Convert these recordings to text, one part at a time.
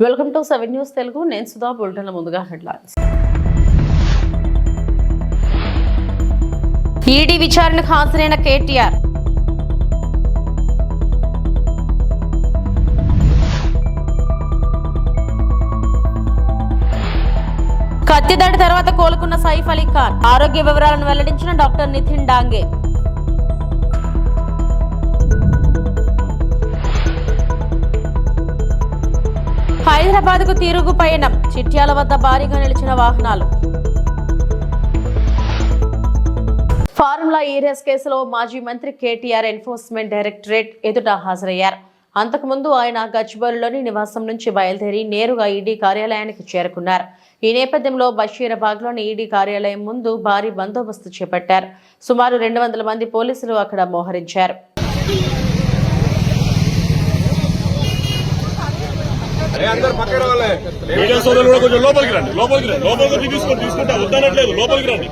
Welcome to 7 news Telugu. నేను సుధా. బులెటిన్ల ముందుగా headlines. ED విచారణకు హాజరైన కేటీఆర్. కత్తిదాడి తర్వాత కోలుకున్న సైఫ్ అలీ ఖాన్. ఆరోగ్య వివరాలను వెల్లడించిన డాక్టర్ నితిన్ డాంగే. హైదరాబాద్ కు తిరుగు పయనం. చిట్యాల వద్ద భారీగా నిలిచిన వాహనాలు. ఫార్ములా ఈ రేస్ కేసులో మాజీ మంత్రి కేటీఆర్ ఎన్ఫోర్స్మెంట్ డైరెక్టరేట్ ఎదుట హాజరయ్యారు. అంతకుముందు ఆయన గచ్చిబౌలిలోని నివాసం నుంచి బయలుదేరి నేరుగా ఈడీ కార్యాలయానికి చేరుకున్నారు. ఈ నేపథ్యంలో బషీరాబాద్లోని ఈడీ కార్యాలయం ముందు భారీ బందోబస్తు చేపట్టారు. సుమారు 200 మంది పోలీసులు అక్కడ మోహరించారు. మీడియా సోదరులు కూడా కొంచెం లోపలికి రండి. లోపలికి తీసుకుంటా వద్దనట్లేదు. లోపలికి రండి.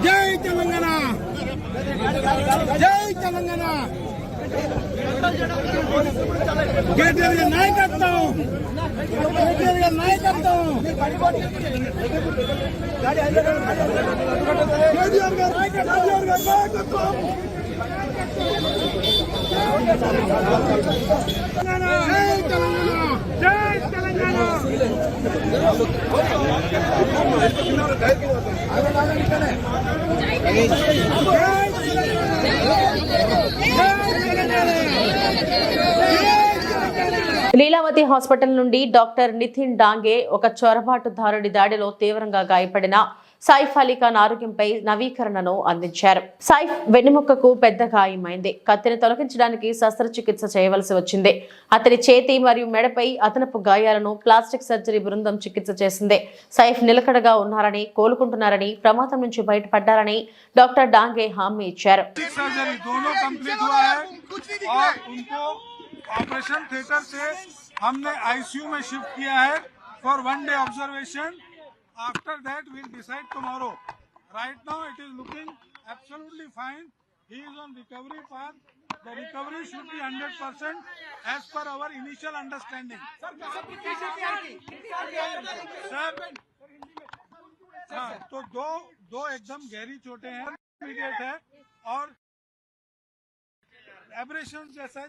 జై తెలంగాణ, జై తెలంగాణ. కేటీఆర్ గారి నాయకత్వం, కేటీఆర్ గారి నాయకత్వం, కేటీఆర్ గారి నాయకత్వం. జై తెలంగాణ, జై తెలంగాణ. లీలావతి హాస్పిటల్ నుండి డాక్టర్ నితిన్ డాంగే ఒక చొరబాటుదారుడి దాడిలో తీవ్రంగా గాయపడిన సైఫ్ అలీ ఖాన్ ఆరోగ్యంపై నవీకరణను అందించారు. సైఫ్ వెన్నుముక్కకు పెద్ద గాయమైంది. కత్తిని తొలగించడానికి శస్త్రచికిత్స చేయవలసి వచ్చింది. అతని చేతి మరియు మెడపై అదనపు గాయాలను ప్లాస్టిక్ సర్జరీ బృందం చికిత్స చేసింది. సైఫ్ నిలకడగా ఉన్నారని, కోలుకుంటున్నారని, ప్రమాదం నుంచి బయటపడ్డారని డాక్టర్ డాంగే హామీ ఇచ్చారు. ऑपरेशन थिएटर से हमने आईसीयू में शिफ्ट किया है for 1 day observation. After that we'll decide tomorrow. Right now it is looking absolutely fine. He is on recovery path. The recovery should be 100% as per our initial understanding. Sir, तो दो एकदम गहरी चोटें हैं, immediate है और abrasion जैसा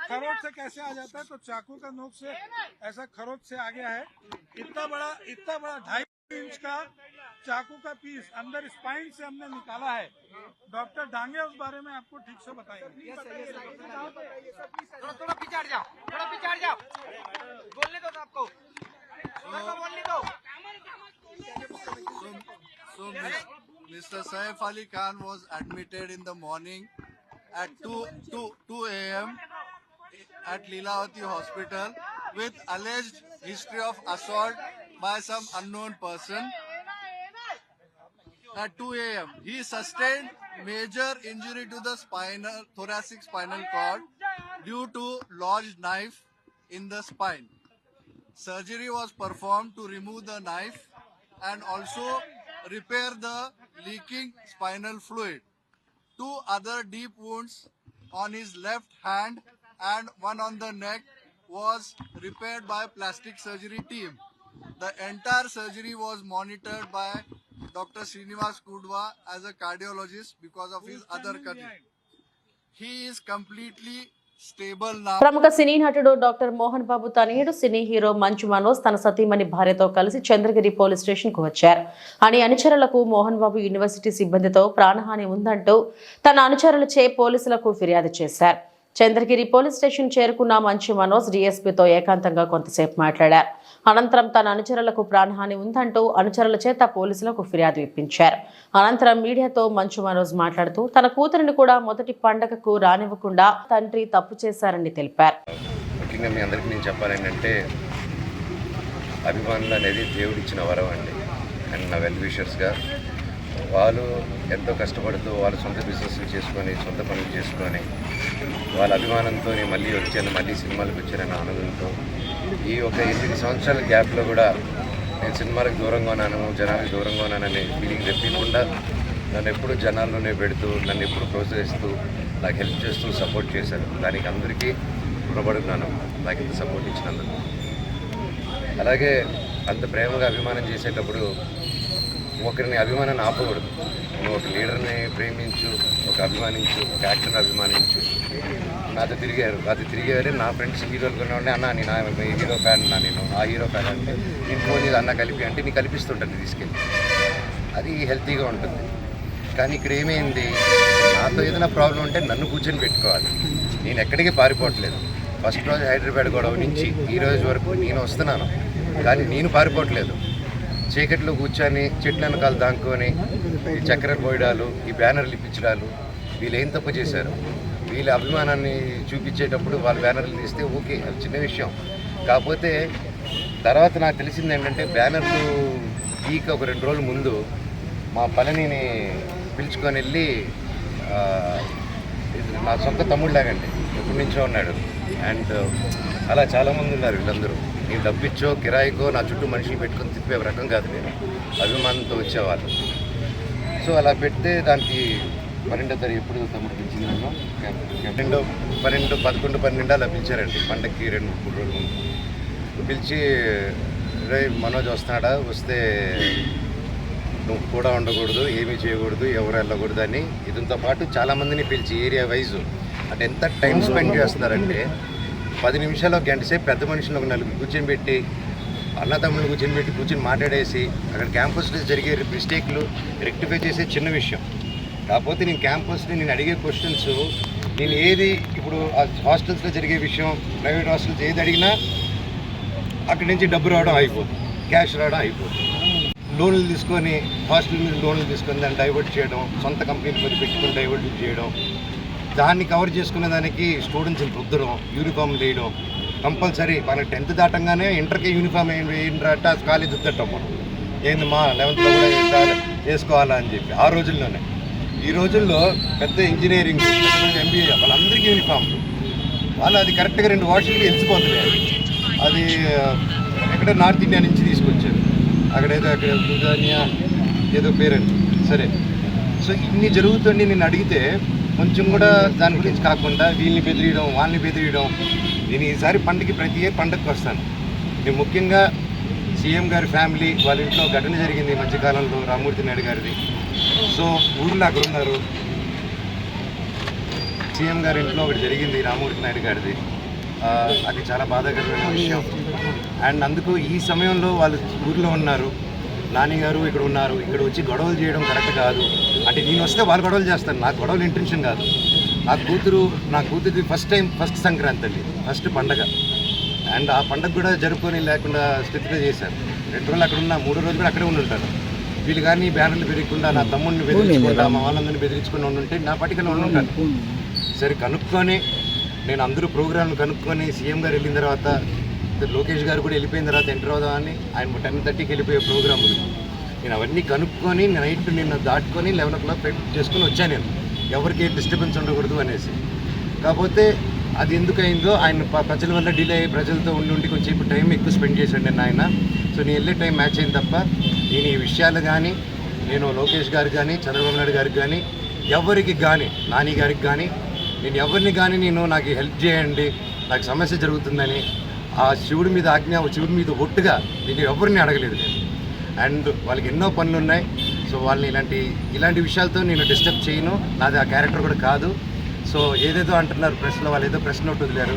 खरोट से कैसे आ जाता है, तो चाकू का नोक से ऐसा खरोट से आ गया है. इतना बड़ा 2.5 इंच का चाकू का पीस अंदर स्पाइन से हमने निकाला है. डॉक्टर डांगे उस बारे में आपको ठीक से बताएंगे. थोड़ा पिछाड़ जाओ, बोलने दो आपको, बोलने दो. So Mr. Saif Ali Khan was admitted in the morning at 2 a.m. at Leelavati Hospital with alleged history of assault by some unknown person. At 2 a.m. he sustained major injury to the thoracic spinal cord due to lodged knife in the spine. Surgery was performed to remove the knife and also repair the leaking spinal fluid. 2 other deep wounds on his left hand and one on the neck was repaired by plastic surgery team. The entire surgery was monitored by Dr. Srinivas Kudwa as a cardiologist because of his other condition. He is completely ప్రముఖ సినీ నటుడు doctor Mohan Babu తనయుడు cine hero Manchu Manoj తన సతీమణి భార్యతో కలిసి Chandragiri police station కు వచ్చారు. అని అనుచరులకు మోహన్ బాబు యూనివర్సిటీ సిబ్బందితో ప్రాణహాని ఉందంటూ తన అనుచరులచే పోలీసులకు ఫిర్యాదు చేశారు. చంద్రగిరి పోలీస్ స్టేషన్ చేరుకున్న మంచు మనోజ్ డీఎస్పీతో ఏకాంతంగా కొంతసేపు మాట్లాడారు. అనంతరం తన అనుచరులకు ప్రాణహాని ఉందంటూ అనుచరుల చేత పోలీసులకు ఫిర్యాదు ఇప్పించారు. అనంతరం మీడియాతో మంచు మనోజ్ మాట్లాడుతూ తన కూతురిని కూడా మొదటి పండగకు రానివ్వకుండా తండ్రి తప్పు చేశారని తెలిపారు. ముఖ్యంగా మీ అందరికీ నేను చెప్పాలేంటంటే అభిమానులు అనేది దేవుడిచ్చిన వరం అండి. అండ్ నా వెల్ విషర్స్గా వాళ్ళు ఎంతో కష్టపడుతూ వాళ్ళ సొంత బిజినెస్ చేసుకొని సొంత పనులు చేసుకొని వాళ్ళ అభిమానంతో మళ్ళీ వచ్చాను, మళ్ళీ సినిమాలకు వచ్చానన్న ఆనందంతో ఈ ఒక 8 సంవత్సరాల గ్యాప్లో కూడా నేను సినిమాలకు దూరంగా ఉన్నాను, జనాలకు దూరంగా ఉన్నాననే ఫీలింగ్ తెప్పకుండా నన్ను ఎప్పుడు జనాల్లోనే పెడుతూ నన్ను ఎప్పుడు ప్రోత్సహిస్తూ నాకు హెల్ప్ చేస్తూ సపోర్ట్ చేశారు. దానికి అందరికీ రుణపడుతున్నాను నాకు ఇంత సపోర్ట్ ఇచ్చినందుకు. అలాగే అంత ప్రేమగా అభిమానం చేసేటప్పుడు ఒకరిని అభిమానాన్ని ఆపకూడదు. నువ్వు ఒక లీడర్ని ప్రేమించు, ఒక అభిమానించు, ఒక యాక్టర్ని అభిమానించు. నాతో తిరిగారు నా ఫ్రెండ్స్ హీరోలు కూడా ఉండే, అన్న నేను హీరో ఫ్యాన్ అన్నా, నేను ఆ హీరో ఫ్యాన్ అంటే నేను ఫోన్ చేసి అన్న కలిపి అంటే నీకు కల్పిస్తుంటాను తీసుకెళ్ళి. అది హెల్తీగా ఉంటుంది. కానీ ఇక్కడ ఏమైంది, నాతో ఏదైనా ప్రాబ్లం ఉంటే నన్ను కూర్చొని పెట్టుకోవాలి. నేను ఎక్కడికి పారిపోవట్లేదు. ఫస్ట్ రోజు హైదరాబాద్ గొడవ నుంచి ఈ రోజు వరకు నేను వస్తున్నాను, కానీ నేను పారిపోవట్లేదు. చీకట్లో కూర్చొని చెట్ల వెనకాల దాక్కొని ఈ చక్కెరలు పోయడాలు, ఈ బ్యానర్లు ఇప్పించడాలు, వీళ్ళు ఏం తప్పు చేశారు? వీళ్ళ అభిమానాన్ని చూపించేటప్పుడు వాళ్ళ బ్యానర్లు తీస్తే ఓకే, అది చిన్న విషయం. కాకపోతే తర్వాత నాకు తెలిసింది ఏంటంటే బ్యానర్లు ఒక 2 రోజుల ముందు మా పళనిని పిలుచుకొని వెళ్ళి నా సొంత తమ్ముళ్ళలాగండి, ఎప్పటి నుంచో ఉన్నాడు. అండ్ అలా చాలామంది ఉన్నారు. వీళ్ళందరూ నేను డబ్బిచ్చో కిరాయికో నా చుట్టూ మనుషులు పెట్టుకొని తిప్పే రకం కాదు, నేను అభిమానంతో వచ్చేవాళ్ళు. సో అలా పెడితే దానికి 12వ తారీఖు ఎప్పుడు తమ్ముడు పిలిచింది నన్ను 11, 12 అలా పిలిచారండి. పండగకి 2-3 రోజుల ముందు పిలిచి, రే మనోజ్ వస్తున్నాడా, వస్తే నువ్వు కూడా ఉండకూడదు, ఏమీ చేయకూడదు, ఎవరు వెళ్ళకూడదు అని. ఇదంతో పాటు చాలామందిని పిలిచి ఏరియా వైజు అంటే ఎంత టైం స్పెండ్ చేస్తున్నారంటే 10 నిమిషాలు, ఒక గంట సేపు పెద్ద మనుషులు ఒక 4 కూర్చొని పెట్టి, అన్నదమ్ములు కూర్చొని మాట్లాడేసి అక్కడ క్యాంపస్లో జరిగే మిస్టేక్లు రెక్టిఫై చేసే చిన్న విషయం. కాకపోతే నేను క్యాంపస్లో నేను అడిగే క్వశ్చన్స్, నేను ఏది ఇప్పుడు హాస్టల్స్లో జరిగే విషయం, ప్రైవేట్ హాస్టల్స్ ఏది అడిగినా అక్కడి నుంచి డబ్బు రావడం అయిపోతుంది, క్యాష్ రావడం అయిపోతుంది. లోన్లు తీసుకొని హాస్టల్ మీద లోన్లు తీసుకొని దాన్ని డైవర్ట్ చేయడం, సొంత కంపెనీల మీద పెట్టుకొని డైవర్ట్ చేయడం, దాన్ని కవర్ చేసుకునే దానికి స్టూడెంట్స్ని రుద్దడం, యూనిఫామ్ వేయడం కంపల్సరీ. మన 10th దాటంగానే ఇంటర్కి యూనిఫామ్ వేయండి కాలేజ్ రుద్దటం. మనం ఏంది మా 11th కూడా వేసుకోవాలా అని చెప్పి ఆ రోజుల్లోనే. ఈ రోజుల్లో పెద్ద ఇంజనీరింగ్, MBA వాళ్ళందరికీ యూనిఫామ్. వాళ్ళు అది కరెక్ట్గా 2 వాషులకి ఎంచిపోతున్నాయి. అది ఎక్కడ నార్త్ ఇండియా నుంచి తీసుకొచ్చారు. అక్కడ గుజానియా ఏదో పేరండి, సరే. సో ఇన్ని జరుగుతుండి నేను అడిగితే కొంచెం కూడా దాని గురించి కాకుండా వీళ్ళని బెదిరియడం, వాళ్ళని బెదిరియడం. నేను ఈసారి ప్రతి పండగకి వస్తాను. నేను ముఖ్యంగా సీఎం గారి ఫ్యామిలీ వాళ్ళ ఇంట్లో ఘటన జరిగింది ఈ మధ్యకాలంలో, రామ్మూర్తి నాయుడు గారిది. సో ఊళ్ళో అక్కడ ఉన్నారు. సీఎం గారి ఇంట్లో ఒకటి జరిగింది రామ్మూర్తి నాయుడు గారిది. అది చాలా బాధాకరమైన విషయం. అండ్ అందుకు ఈ సమయంలో వాళ్ళు ఊర్లో ఉన్నారు, నాని గారు ఇక్కడ ఉన్నారు. ఇక్కడ వచ్చి గొడవలు చేయడం కరెక్ట్ కాదు. అంటే నేను వస్తే వాళ్ళు గొడవలు చేస్తాను, నాకు గొడవలు ఇంటెన్షన్ కాదు. నా కూతురిది ఫస్ట్ సంక్రాంతి అండి, ఫస్ట్ పండగ. అండ్ ఆ పండగ కూడా జరుపుకొని లేకుండా స్థితిలో చేశారు. 2 రోజులు అక్కడ ఉన్నా, 3వ రోజు కూడా అక్కడే ఉంటారు. వీళ్ళు కానీ బ్యానర్లు పెరగకుండా, నా తమ్ముడిని బెదిరించుకుంటా, మా వాళ్ళందరినీ బెదిరించుకుని ఉండుంటే నా పట్టికలో ఉంటాను. సరే కనుక్కొని నేను అందరూ ప్రోగ్రాంలు కనుక్కొని సీఎం గారు వెళ్ళిన తర్వాత, లోకేష్ గారు కూడా వెళ్ళిపోయిన తర్వాత ఎంటర్ అవుదామని ఆయన 10:30కి వెళ్ళిపోయే ప్రోగ్రాములు నేను అవన్నీ కనుక్కొని నైట్ నిన్న దాటుకొని 11 o'clock చేసుకొని వచ్చాను. నేను ఎవరికి డిస్టర్బెన్స్ ఉండకూడదు అనేసి. కాకపోతే అది ఎందుకు అయిందో, ఆయన ప్రజల వల్ల డిలే అయ్యి ప్రజలతో ఉండి కొంచెం టైం ఎక్కువ స్పెండ్ చేశాడు నేను ఆయన. సో నేను వెళ్ళే టైం మ్యాచ్ అయింది తప్ప నేను ఈ విషయాలు కానీ, నేను లోకేష్ గారికి కానీ, చంద్రబాబు నాయుడు గారికి కానీ, ఎవరికి కానీ, నాని గారికి కానీ, నేను ఎవరిని కానీ నాకు హెల్ప్ చేయండి, నాకు సమస్య జరుగుతుందని ఆ శివుడి మీద ఆజ్ఞ, శివుడి మీద ఒట్టుగా నేను ఎవరిని అడగలేదు నేను. అండ్ వాళ్ళకి ఎన్నో పనులు ఉన్నాయి. సో వాళ్ళని ఇలాంటి విషయాలతో నేను డిస్టర్బ్ చేయను, నాది ఆ క్యారెక్టర్ కూడా కాదు. సో ఏదేదో అంటున్నారు ప్రెస్లో, వాళ్ళు ఏదో ప్రెస్ నోట్ వదిలేరు.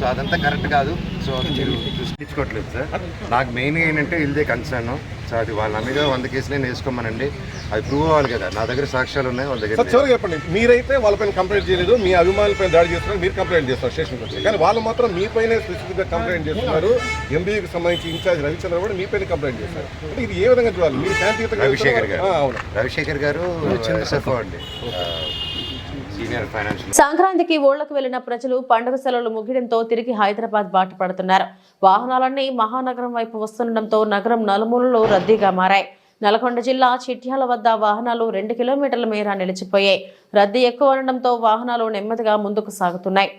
సో అదంతా కరెక్ట్ కాదు. సో మీరు చూసుకోవట్లేదు సార్. నాకు మెయిన్గా ఏంటంటే ఇదే కన్సర్న్. సో అది వాళ్ళ మీద 100 కేసులు నేను వేసుకోమనండి, అది ప్రూవ్ అవ్వాలి కదా. నా దగ్గర సాక్ష్యాలు ఉన్నాయి, వాళ్ళ దగ్గర. చివరికి చెప్పండి, మీరైతే వాళ్ళపైన కంప్లైంట్ చేయలేదు, మీ అభిమానులపైన దాడి చేస్తున్నారు, మీరు కంప్లైంట్ చేస్తారు స్టేషన్కి వచ్చి. కానీ వాళ్ళు మాత్రం మీపైనే స్పెసిఫిక్గా కంప్లైంట్ చేస్తున్నారు. ఎంబీకి సంబంధించి ఇన్ఛార్జ్ రవిచంద్ర కూడా మీపైన కంప్లైంట్ చేస్తారు. అంటే ఇది ఏ విధంగా చూడాలి? మీరు శాంతియుతంగా రవిశేఖర్ గారు SFO అండి, సీనియర్ ఫైనాన్షియల్. సంక్రాంతికి ఊళ్లకు వెళ్లిన ప్రజలు పండుగ సెలవులు ముగియడంతో తిరిగి హైదరాబాద్ బాట పడుతున్నారు. వాహనాలన్నీ మహానగరం వైపు వస్తుండటంతో నగరం నలుమూలలో రద్దీగా మారాయి. నల్గొండ జిల్లా చిట్యాల వద్ద వాహనాలు 2 కిలోమీటర్ల మేర నిలిచిపోయాయి. రద్దీ ఎక్కువ ఉండడంతో వాహనాలు నెమ్మదిగా ముందుకు సాగుతున్నాయి.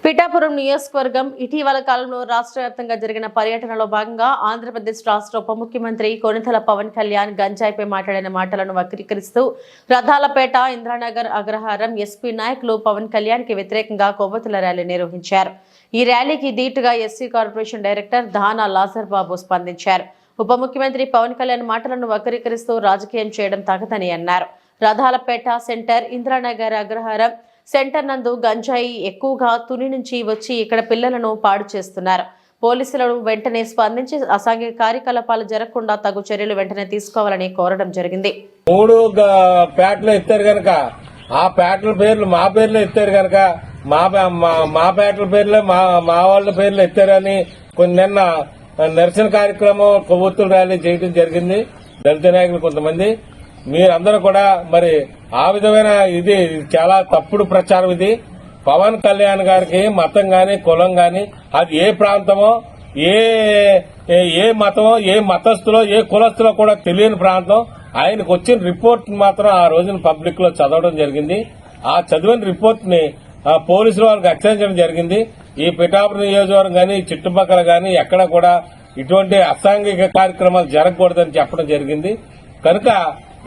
పిఠాపురం నియోజకవర్గం ఇటీవల కాలంలో రాష్ట్ర వ్యాప్తంగా జరిగిన పర్యటనలో భాగంగా ఆంధ్రప్రదేశ్ రాష్ట్ర ఉప ముఖ్యమంత్రి కొనితెల పవన్ కళ్యాణ్ గంజాయిపై మాట్లాడిన మాటలను వక్రీకరిస్తూ రథాలపేట, ఇంద్రానగర్, అగ్రహారం ఎస్పీ నాయకులు పవన్ కళ్యాణ్ కి వ్యతిరేకంగా కొవ్వొత్తుల ర్యాలీ నిర్వహించారు. ఈ ర్యాలీకి ధీటుగా ఎస్సీ కార్పొరేషన్ డైరెక్టర్ దానా లాజర్ బాబు స్పందించారు. ఉప ముఖ్యమంత్రి పవన్ కళ్యాణ్ మాటలను వక్రీకరిస్తూ రాజకీయం చేయడం తగదని అన్నారు. రథాలపేట సెంటర్, ఇంద్రానగర్, అగ్రహారం సెంటర్ నందు గంజాయి ఎక్కువగా తుని నుంచి వచ్చి ఇక్కడ పిల్లలను పాడు చేస్తున్నారు. పోలీసులను వెంటనే స్పందించి అసాంఘిక కార్యకలాపాలు జరగకుండా తగు చర్యలు వెంటనే తీసుకోవాలని కోరడం జరిగింది. 3 పేటలు ఎత్తారు కనుక ఆ పేటల పేర్లు మా పేర్లు ఎత్తారు కనుక మా పేటల పేర్లు మా వాళ్ళ పేర్లు ఎత్తారని నిన్న నిరసన కార్యక్రమం కొవ్వొత్తుల ర్యాలీ చేయడం జరిగింది. దళిత నాయకులు కొంతమంది. మీరందరూ కూడా మరి ఆ విధమైన ఇది చాలా తప్పుడు ప్రచారం. ఇది పవన్ కళ్యాణ్ గారికి మతం గాని కులం గాని అది ఏ ప్రాంతమో ఏ మతమో ఏ మతస్థులో ఏ కులస్థులో కూడా తెలియని ప్రాంతం. ఆయనకు వచ్చిన రిపోర్ట్ మాత్రం ఆ రోజున పబ్లిక్ లో చదవడం జరిగింది. ఆ చదివిన రిపోర్ట్ ని పోలీసులు వాళ్ళకి హెచ్చరించడం జరిగింది. ఈ పిఠాపురం నియోజకవర్గం గాని చుట్టుపక్కల గాని ఎక్కడ కూడా ఇటువంటి అసాంఘిక కార్యక్రమాలు జరగకూడదని చెప్పడం జరిగింది. కనుక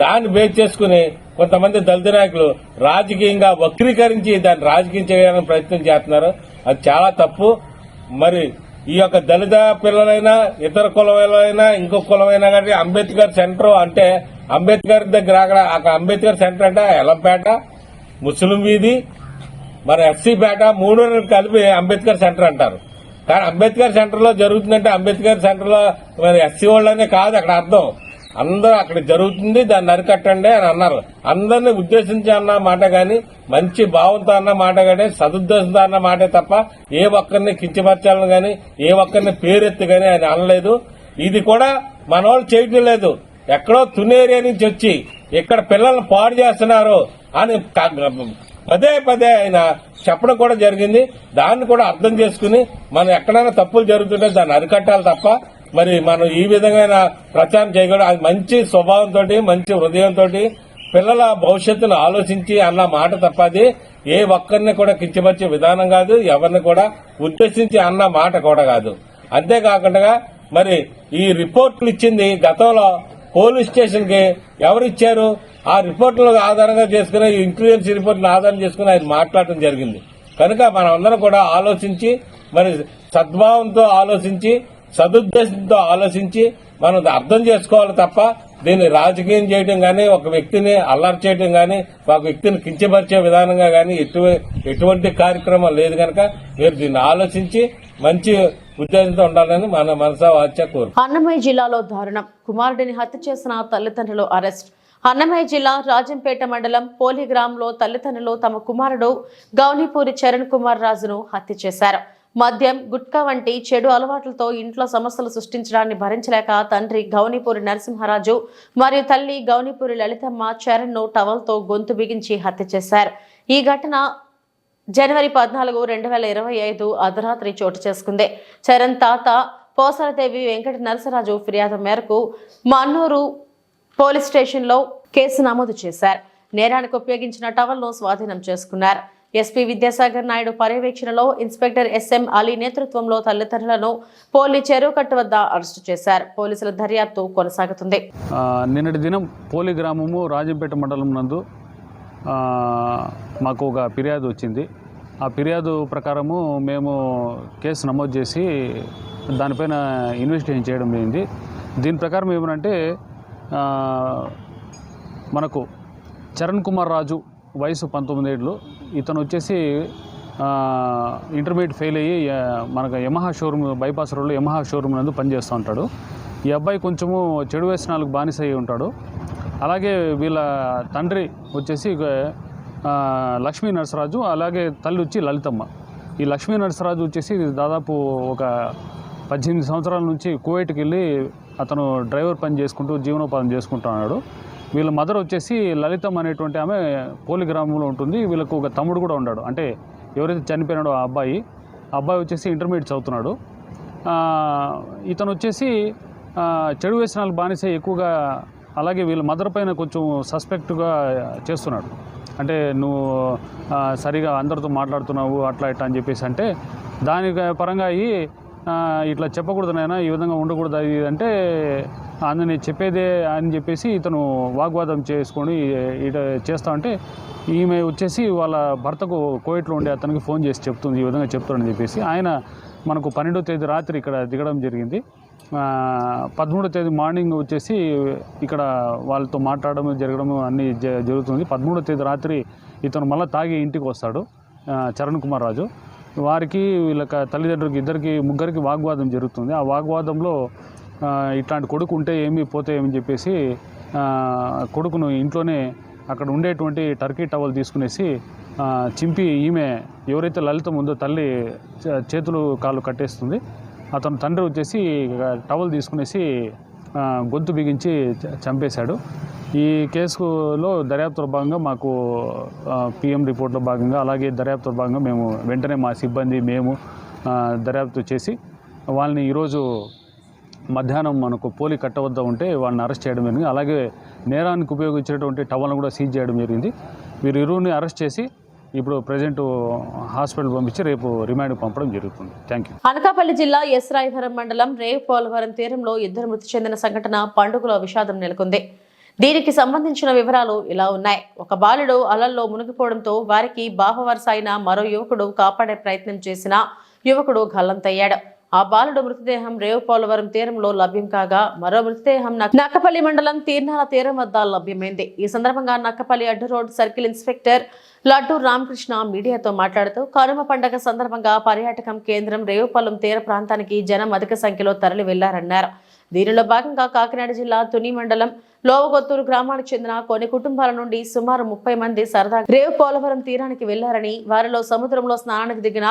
దాన్ని బేస్ చేసుకుని కొంతమంది దళిత నాయకులు రాజకీయంగా వక్రీకరించి దాన్ని రాజకీయం చేయడానికి ప్రయత్నం చేస్తున్నారు. అది చాలా తప్పు. మరి ఈ యొక్క దళిత పిల్లలైనా ఇతర కులమైనా ఇంకొక కులమైనా కానీ అంబేద్కర్ సెంటర్ అంటే అంబేద్కర్ దగ్గర అక్కడ అంబేద్కర్ సెంటర్ అంటే ఎలంపేట, ముస్లిం వీధి, మరి ఎస్సీ పేట 3 కలిపి అంబేద్కర్ సెంటర్ అంటారు. కానీ అంబేద్కర్ సెంటర్ లో జరుగుతుందంటే అంబేద్కర్ సెంటర్ లో మరి ఎస్సీ వాళ్ళనే కాదు అక్కడ అర్థం. అందరూ అక్కడ జరుగుతుంది, దాన్ని అరికట్టండి అని అన్నారు. అందరినీ ఉద్దేశించి అన్న మాట గాని మంచి భావంతో అన్న మాట గాని సదుద్దేశంతో అన్న మాటే తప్ప ఏ ఒక్కరిని కించపరచాలని గాని ఏ ఒక్కరిని పేరెత్తి గాని ఆయన అనలేదు. ఇది కూడా మన వాళ్ళు చేయటం లేదు. ఎక్కడో తునేరియా నుంచి వచ్చి ఇక్కడ పిల్లల్ని పాడు చేస్తున్నారు అని పదే ఆయన చెప్పడం కూడా జరిగింది. దాన్ని కూడా అర్థం చేసుకుని మనం ఎక్కడైనా తప్పులు జరుగుతుంటే దాన్ని అరికట్టాలి తప్ప మరి మనం ఈ విధమైన ప్రచారం చేయకూడదు. అది మంచి స్వభావంతో మంచి హృదయంతో పిల్లల భవిష్యత్తును ఆలోచించి అన్న మాట తప్ప అది ఏ ఒక్కరిని కూడా కించపరిచే విధానం కాదు, ఎవరిని కూడా ఉద్దేశించి అన్న మాట కూడా కాదు. అంతేకాకుండా మరి ఈ రిపోర్టులు ఇచ్చింది గతంలో పోలీస్ స్టేషన్ కి ఎవరిచ్చారు? ఆ రిపోర్టులను ఆధారంగా చేసుకుని ఇంటెలిజెన్స్ రిపోర్టులను ఆధారం చేసుకుని ఆయన మాట్లాడటం జరిగింది. కనుక మనం అందరం కూడా ఆలోచించి మరి సద్భావంతో ఆలోచించి సదుద్దేశంతో ఆలోచించి మనం అర్థం చేసుకోవాలి తప్ప దీన్ని రాజకీయం చేయడం కానీ, ఒక వ్యక్తిని అల్లరి చేయడం కానీ, ఒక వ్యక్తిని కించపరిచే విధానంగా కానీ ఎటువంటి కార్యక్రమం లేదు కనుక మీరు దీన్ని ఆలోచించి మంచి ఉద్దేశంతో ఉండాలని మన మనసా వాచ్య కోరు. అన్నమయ్య జిల్లాలో దారుణం. కుమారుడిని హత్య చేసిన తల్లిదండ్రులు అరెస్ట్. అన్నమయ్య జిల్లా రాజంపేట మండలం పోలిగ్రామ్లో తల్లిదండ్రులు తమ కుమారుడు గౌనిపూరి చరణ్ కుమార్ రాజును హత్య చేశారు. మద్యం, గుట్కా వంటి చెడు అలవాట్లతో ఇంట్లో సమస్యలు సృష్టించడాన్ని భరించలేక తండ్రి గౌనిపూరి నరసింహరాజు మరియు తల్లి గౌనిపూరి లలితమ్మ చరణ్ను టవల్తో గొంతు బిగించి హత్య చేశారు. ఈ ఘటన జనవరి 14, 2025 అర్ధరాత్రి చోటు చేసుకుంది. చరణ్ తాత పోసలదేవి వెంకట నరసరాజు ఫిర్యాదు మేరకు మన్నూరు పోలీస్ స్టేషన్లో కేసు నమోదు చేశారు. నేరానికి ఉపయోగించిన టవల్ను స్వాధీనం చేసుకున్నారు. ఎస్పీ విద్యాసాగర్ నాయుడు పర్యవేక్షణలో ఇన్స్పెక్టర్ ఎస్ఎం అలీ నేతృత్వంలో తల్లిదండ్రులను పోలీ చెరువుకట్టు వద్ద అరెస్టు చేశారు. పోలీసుల దర్యాప్తు కొనసాగుతుంది. నిన్నటి దినం పోలి గ్రామము రాజంపేట మండలం నందు మాకు ఒక ఫిర్యాదు వచ్చింది. ఆ ఫిర్యాదు ప్రకారము మేము కేసు నమోదు చేసి దానిపైన ఇన్వెస్టిగేషన్ చేయడం జరిగింది. దీని ప్రకారం ఏమనంటే మనకు చరణ్ కుమార్ రాజు వయసు 19 ఏళ్ళు. ఇతను వచ్చేసి ఇంటర్మీడియట్ ఫెయిల్ అయ్యి మనకు యమహా షోరూమ్ బైపాస్ రోడ్లో యమహా షోరూమ్ నందు పనిచేస్తూ ఉంటాడు. ఈ అబ్బాయి కొంచెము చెడు వ్యసనాలకు బానిస అయ్యి ఉంటాడు. అలాగే వీళ్ళ తండ్రి వచ్చేసి లక్ష్మీ నరసరాజు, అలాగే తల్లి వచ్చి లలితమ్మ. ఈ లక్ష్మీ నరసరాజు వచ్చేసి దాదాపు ఒక 18 సంవత్సరాల నుంచి కువైట్కి వెళ్ళి అతను డ్రైవర్ పని చేసుకుంటూ జీవనోపాధి చేసుకుంటున్నాడు. వీళ్ళ మదర్ వచ్చేసి లలితమ్మ అనేటువంటి ఆమె పోలి గ్రామంలో ఉంటుంది. వీళ్ళకు ఒక తమ్ముడు కూడా ఉన్నాడు. అంటే ఎవరైతే చనిపోయినాడో ఆ అబ్బాయి వచ్చేసి ఇంటర్మీడియట్ చదువుతున్నాడు. ఇతను వచ్చేసి చెడు వ్యసనాలకు బానిస ఎక్కువగా. అలాగే వీళ్ళ మదర్ పైన కొంచెం సస్పెక్ట్గా చేస్తున్నాడు. అంటే నువ్వు సరిగా అందరితో మాట్లాడుతున్నావు అట్లా ఇట్లా అని చెప్పేసి అంటే దానికి పరంగా అయ్యి ఇట్లా చెప్పకూడదు నాయనా, ఈ విధంగా ఉండకూడదు అది అంటే అందుని చెప్పేదే అని చెప్పేసి ఇతను వాగ్వాదం చేసుకొని ఇట చేస్తా ఉంటే ఈమె వచ్చేసి వాళ్ళ భర్తకు కోవిట్లో ఉండే అతనికి ఫోన్ చేసి చెప్తుంది, ఈ విధంగా చెప్తాడని చెప్పేసి ఆయన మనకు 12వ తేదీ రాత్రి ఇక్కడ దిగడం జరిగింది. 13వ తేదీ మార్నింగ్ వచ్చేసి ఇక్కడ వాళ్ళతో మాట్లాడడం జరగడం అన్నీ జరుగుతుంది. 13వ తేదీ రాత్రి ఇతను మళ్ళీ తాగి ఇంటికి వస్తాడు చరణ్ కుమార్ రాజు. వారికి వీళ్ళ తల్లిదండ్రులకి ముగ్గురికి వాగ్వాదం జరుగుతుంది. ఆ వాగ్వాదంలో ఇట్లాంటి కొడుకు ఉంటే ఏమి పోతే ఏమని చెప్పేసి కొడుకును ఇంట్లోనే అక్కడ ఉండేటువంటి టర్కీ టవల్ తీసుకునేసి చింపి ఈమె ఎవరైతే లలితం ఉందో తల్లి చేతులు కాళ్ళు కట్టేస్తుంది. అతను తండ్రి వచ్చేసి టవల్ తీసుకునేసి గొంతు బిగించి చంపేశాడు. ఈ కేసులో దర్యాప్తులో భాగంగా మాకు పిఎం రిపోర్ట్లో భాగంగా అలాగే దర్యాప్తులో భాగంగా మేము వెంటనే మా సిబ్బంది మేము దర్యాప్తు చేసి వాళ్ళని ఈరోజు మధ్యాహ్నం మనకు పోలి కట్ట వద్ద ఉంటే వాళ్ళని అరెస్ట్ చేయడం జరిగింది. అలాగే నేరానికి ఉపయోగించేటువంటి టవల్ను కూడా సీజ్ చేయడం జరిగింది. వీరు ఇరువురిని అరెస్ట్ చేసి ఇప్పుడు ప్రజెంట్ హాస్పిటల్ పంపించి రేపు రిమాండ్ పంపడం జరుగుతుంది. Thank you. అనకాపల్లి జిల్లా ఎస్రాయవరం మండలం రేవ్ పోలవరం తీరంలో ఇద్దరు మృతి చెందిన సంఘటన పండుగలో విషాదం నెలకొంది. దీనికి సంబంధించిన వివరాలు ఇలా ఉన్నాయి. ఒక బాలుడు అలల్లో మునిగిపోవడంతో వారికి బాహవరుస అయిన మరో యువకుడు కాపాడే ప్రయత్నం చేసిన యువకుడు గల్లంతయ్యాడు. ఆ బాలుడు మృతదేహం రేవ్ పోలవరం తీరంలో లభ్యం కాగా మరో మృతదేహం నక్కపల్లి మండలం తీర్నాల తీరం వద్ద లభ్యమైంది. ఈ సందర్భంగా నక్కపల్లి అడ్డు road circle inspector laddu Ramakrishna మీడియాతో మాట్లాడుతూ కనుమ పండుగ సందర్భంగా పర్యాటకం కేంద్రం రేవుపాలెం తీర ప్రాంతానికి జనం అధిక సంఖ్యలో తరలి వెళ్లారన్నారు. దీనిలో భాగంగా కాకినాడ జిల్లా తుని మండలం లోవగొత్తూరు గ్రామానికి చెందిన కొన్ని కుటుంబాల నుండి సుమారు 30 మంది సరదాగా రేవ్ పోలవరం తీరానికి వెళ్లారని, వారిలో సముద్రంలో స్నానానికి దిగిన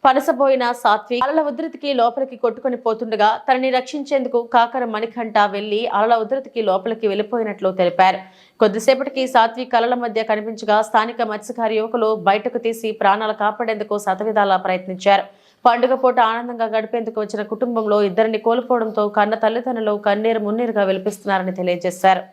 పనసబోయిన సాత్విక్ అలల ఉధృతికి లోపలికి కొట్టుకుని పోతుండగా తనని రక్షించేందుకు కాకర మణికంఠ వెళ్లి అలల ఉధృతికి లోపలికి వెళ్లిపోయినట్లు తెలిపారు. కొద్దిసేపటికి సాత్విక్ అలల మధ్య కనిపించగా స్థానిక మత్స్యకార యువకులు బయటకు తీసి ప్రాణాలు కాపాడేందుకు శతవిధాలా ప్రయత్నించారు. పండుగ పూట ఆనందంగా గడిపేందుకు వచ్చిన కుటుంబంలో ఇద్దరిని కోల్పోవడంతో కన్న తల్లిదండ్రులు కన్నీరు మున్నీరుగా విలపిస్తున్నారని తెలియజేశారు.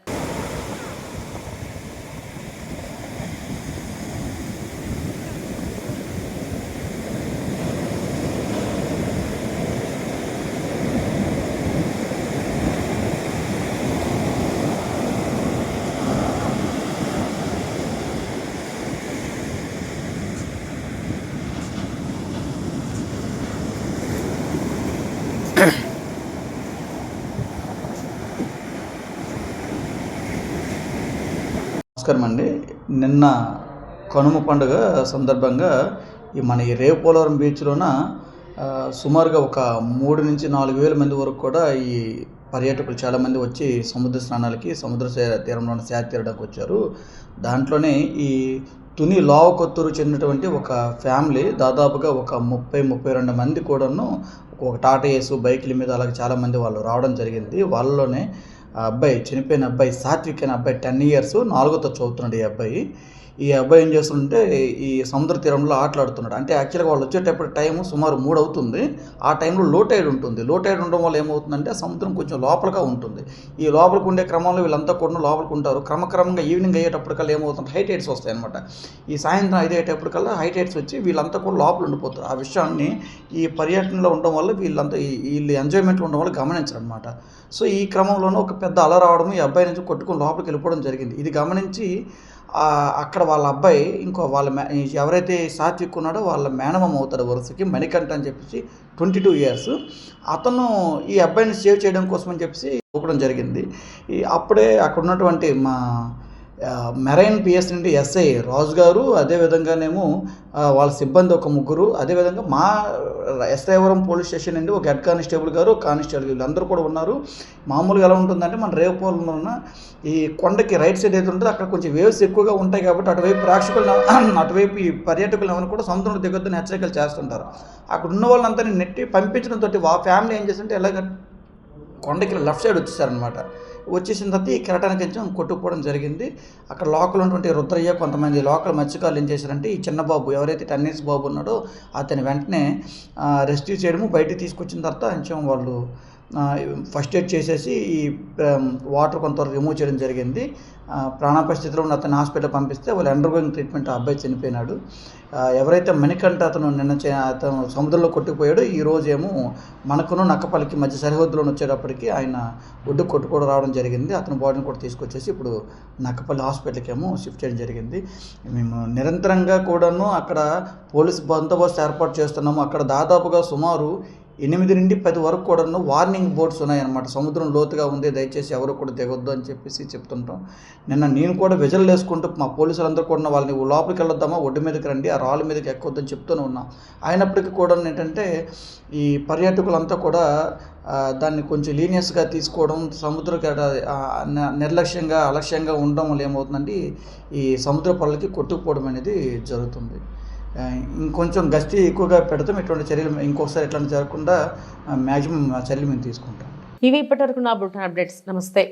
నమస్కారం అండి. నిన్న కనుమ పండుగ సందర్భంగా మన ఈ రేవుపోలవరం బీచ్లోన సుమారుగా ఒక 3 నుంచి 4 వేల మంది వరకు కూడా ఈ పర్యాటకులు చాలామంది వచ్చి సముద్ర స్నానాలకి సముద్ర తీరంలో సేద తీరడానికి వచ్చారు. దాంట్లోనే ఈ తుని లావకొత్తూరు చెందినటువంటి ఒక ఫ్యామిలీ దాదాపుగా ఒక 30-32 మంది కూడాను ఒక టాటా ఏసు బైకుల మీద అలాగే చాలామంది వాళ్ళు రావడం జరిగింది. వాళ్ళలోనే ఆ అబ్బాయి చనిపోయిన అబ్బాయి సాత్విక్ అనే అబ్బాయి 10 ఇయర్స్ 4వ తరగతి చదువుతున్నాడు. ఈ అబ్బాయి ఏం చేస్తుంటే ఈ సముద్ర తీరంలో ఆటలాడుతున్నాడు. అంటే యాక్చువల్గా వాళ్ళు వచ్చేటప్పుడు టైం సుమారు 3 అవుతుంది. ఆ టైంలో లో టైడ్ ఉంటుంది. లో టైడ్ ఉండడం వల్ల ఏమవుతుందంటే సముద్రం కొంచెం లోపలగా ఉంటుంది. ఈ లోపలికి ఉండే క్రమంలో వీళ్ళంతా కూడా లోపలికి ఉంటారు. క్రమక్రమంగా ఈవినింగ్ అయ్యేటప్పటికల్లా ఏమవుతుంది, హై టైడ్స్ వస్తాయి అనమాట. ఈ సాయంత్రం 5 అయ్యేటప్పటికల్లా హై టైడ్స్ వచ్చి వీళ్ళంతా కూడా లోపల ఉండిపోతారు. ఆ విషయాన్ని ఈ పర్యటనలో ఉండడం వల్ల వీళ్ళు ఎంజాయ్మెంట్లో ఉండడం వల్ల గమనించరు అనమాట. సో ఈ క్రమంలోనే ఒక పెద్ద అల రావడం, ఈ అబ్బాయి నుంచి కొట్టుకొని లోపలికి వెళ్ళిపోవడం జరిగింది. ఇది గమనించి అక్కడ వాళ్ళ అబ్బాయి ఎవరైతే సాత్విక్ ఉన్నాడో వాళ్ళ మేనమామ అవుతాడు వరుసకి, మణికంఠ అని చెప్పేసి 22 ఇయర్స్. అతను ఈ అబ్బాయిని సేవ్ చేయడం కోసం అని చెప్పేసి ఇవ్వడం జరిగింది. అప్పుడే అక్కడ ఉన్నటువంటి మా మెరైన్ పిఎస్ నుండి ఎస్ఐ రాజు గారు, అదేవిధంగానేమో వాళ్ళ సిబ్బంది ఒక 3, అదేవిధంగా మా ఎస్ఐవరం పోలీస్ స్టేషన్ నుండి ఒక హెడ్ కానిస్టేబుల్ గారు, కానిస్టేబుల్ వీళ్ళందరూ కూడా ఉన్నారు. మామూలుగా ఎలా ఉంటుందంటే మన రేవుపోలవరం ఉన్న ఈ కొండకి రైట్ సైడ్ ఏది ఉంటుందో అక్కడ కొంచెం వేవ్స్ ఎక్కువగా ఉంటాయి కాబట్టి అటువైపు ఈ పర్యాటకులు ఎవరిని కూడా సముద్రంలో దిగొద్దని హెచ్చరికలు చేస్తుంటారు. అక్కడ ఉన్న వాళ్ళంతా నెట్టి పంపించడంతో ఆ ఫ్యామిలీ ఏం చేస్తుంటే ఎలాగ కొండకి లెఫ్ట్ సైడ్ వచ్చేసారనమాట. వచ్చేసిన తర్వాత ఈ కెరటానికి కొంచెం కొట్టుకుపోవడం జరిగింది. అక్కడ లోకల్ ఉన్నటువంటి రుద్రయ్య, కొంతమంది లోకల్ మత్స్యకారులు ఏం చేశారంటే ఈ చిన్న బాబు ఎవరైతే 10 ఇయర్స్ బాబు ఉన్నాడో అతని వెంటనే రెస్క్యూ చేయడము, బయటికి తీసుకొచ్చిన తర్వాత కొంచెం వాళ్ళు ఫస్ట్ ఎయిడ్ చేసేసి ఈ వాటర్ కొంతవరకు రిమూవ్ చేయడం జరిగింది. ప్రాణాపాయ స్థితిలో ఉన్న అతను హాస్పిటల్ పంపిస్తే వాళ్ళు అండర్గోయింగ్ ట్రీట్మెంట్. ఆ అబ్బాయి చనిపోయినాడు. ఎవరైతే మణికంఠ అతను అతను సముద్రంలో కొట్టుకుపోయాడో ఈ రోజేమో మనకును నక్కపల్లికి మధ్య సరిహద్దులో వచ్చేటప్పటికి ఆయన ఒడ్డు కొట్టుకోవడం రావడం జరిగింది. అతని బాడీని కూడా తీసుకొచ్చేసి ఇప్పుడు నక్కపల్లి హాస్పిటల్కి ఏమో షిఫ్ట్ చేయడం జరిగింది. మేము నిరంతరంగా కూడాను అక్కడ పోలీస్ బందోబస్తు ఏర్పాటు చేస్తున్నాము. అక్కడ దాదాపుగా సుమారు 8 నుండి 10 వరకు కూడా వార్నింగ్ బోర్డ్స్ ఉన్నాయన్నమాట. సముద్రం లోతుగా ఉంది, దయచేసి ఎవరు కూడా దిగొద్దు అని చెప్పేసి చెప్తుంటాం. నిన్న నేను కూడా విజువల్ వేసుకుంటూ మా పోలీసులందరూ కూడా వాళ్ళని లోపలికి వెళ్ళొద్దామా, ఒడ్డు మీదకి రండి, ఆ రాళ్ళ మీదకి ఎక్కొద్దని చెప్తూనే ఉన్నాం. అయినప్పటికీ కూడా ఏంటంటే ఈ పర్యాటకులంతా కూడా దాన్ని కొంచెం లీనియస్గా తీసుకోవడం, సముద్రకి నిర్లక్ష్యంగా అలక్ష్యంగా ఉండడం వల్ల ఏమవుతుందంటే ఈ సముద్ర పొరలకి కొట్టుకుపోవడం అనేది జరుగుతుంది. ఇంకొంచెం గస్తీ ఎక్కువగా పెడతాం. ఇటువంటి చర్యలు ఇంకొకసారి ఇట్లాంటి జరగకుండా మ్యాక్సిమం చర్యలు మేము తీసుకుంటాం. ఇవి ఇప్పటివరకు నా బులెటిన్ అప్డేట్స్. నమస్తే.